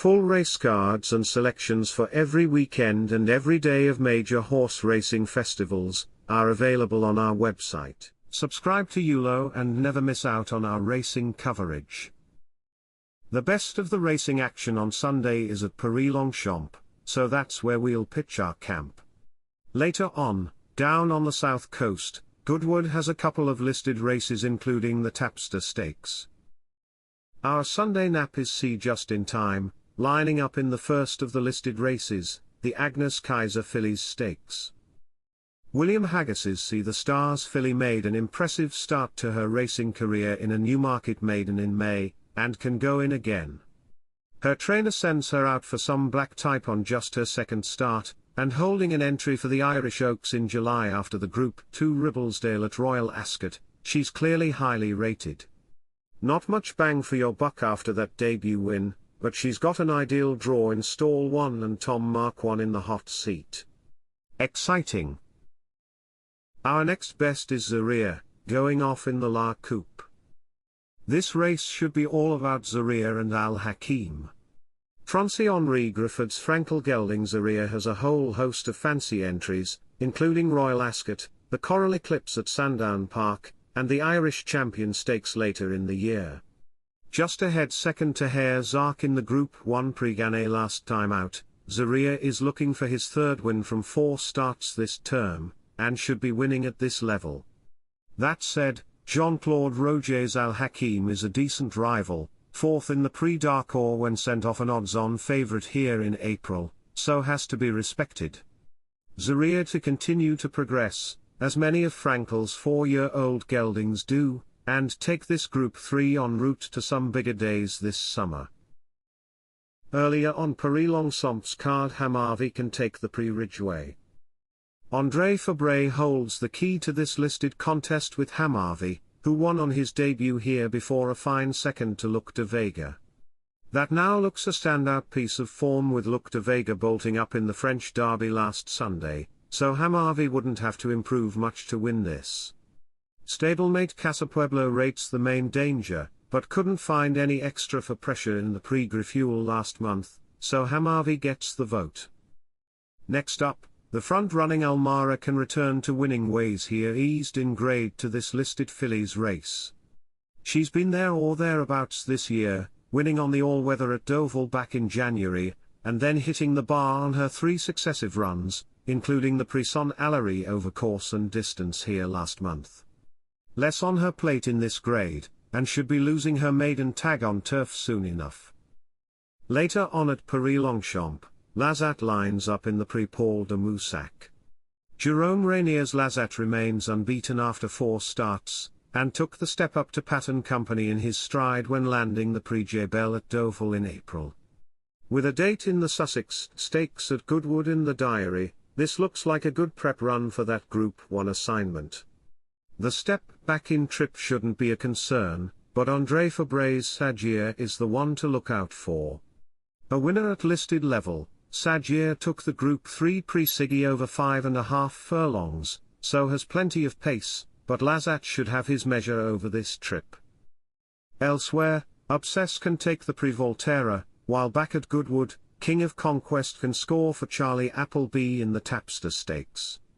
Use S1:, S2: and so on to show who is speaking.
S1: Full race cards and selections for every weekend and every day of major horse racing festivals are available on our website. Subscribe to ULO and never miss out on our racing coverage. The best of the racing action on Sunday is at Paris-Longchamp, so that's where we'll pitch our camp. Later on, down on the south coast, Goodwood has a couple of listed races including the Tapster Stakes. Our Sunday nap is just in time, lining up in the first of the listed races, the Agnes Kaiser Fillies Stakes. William Haggis's See the Stars filly made an impressive start to her racing career in a Newmarket maiden in May, and can go in again. Her trainer sends her out for some black type on just her second start, and holding an entry for the Irish Oaks in July after the Group 2 Ribblesdale at Royal Ascot, she's clearly highly rated. Not much bang for your buck after that debut win, but she's got an ideal draw in stall 1 and Tom Mark 1 in the hot seat. Exciting. Our next best is Zaria, going off in the La Coupe. This race should be all about Zaria and Al Hakim. Francis Henri Griffith's Frankel gelding Zaria has a whole host of fancy entries, including Royal Ascot, the Coral Eclipse at Sandown Park, and the Irish Champion Stakes later in the year. Just ahead second to Hare Zark in the Group 1 Prix Gannet last time out, Zaria is looking for his third win from 4 starts this term, and should be winning at this level. That said, Jean-Claude Roger's Al Hakim is a decent rival, fourth in the Prix d'Arcor when sent off an odds-on favourite here in April, so has to be respected. Zaria to continue to progress, as many of Frankel's 4-year-old geldings do, and take this Group 3 en route to some bigger days this summer. Earlier on Paris-Longchamp's card Hamavi can take the Prix Ridgeway. André Fabre holds the key to this listed contest with Hamavi, who won on his debut here before a fine second to Luc de Vega. That now looks a standout piece of form with Luc de Vega bolting up in the French Derby last Sunday, so Hamavi wouldn't have to improve much to win this. Stablemate Casapueblo rates the main danger, but couldn't find any extra for pressure in the Prix Griffuel last month, so Hamavi gets the vote. Next up, the front-running Almara can return to winning ways here, eased in grade to this listed fillies race. She's been there or thereabouts this year, winning on the all-weather at Deauville back in January, and then hitting the bar on her 3 successive runs, including the Prison Allery over course and distance here last month. Less on her plate in this grade, and should be losing her maiden tag on turf soon enough. Later on at Paris-Longchamp, Lazat lines up in the Prix Paul de Moussac. Jerome Rainier's Lazat remains unbeaten after 4 starts, and took the step up to Pattern Company in his stride when landing the Prix Jebel at Deauville in April. With a date in the Sussex Stakes at Goodwood in the diary, this looks like a good prep run for that Group 1 assignment. The step back in trip shouldn't be a concern, but André Fabre's Sagier is the one to look out for. A winner at listed level, Sagier took the Group 3 Prix Siggy over 5.5 furlongs, so has plenty of pace, but Lazat should have his measure over this trip. Elsewhere, Obsess can take the Prix Volterra, while back at Goodwood, King of Conquest can score for Charlie Appleby in the Tapster Stakes.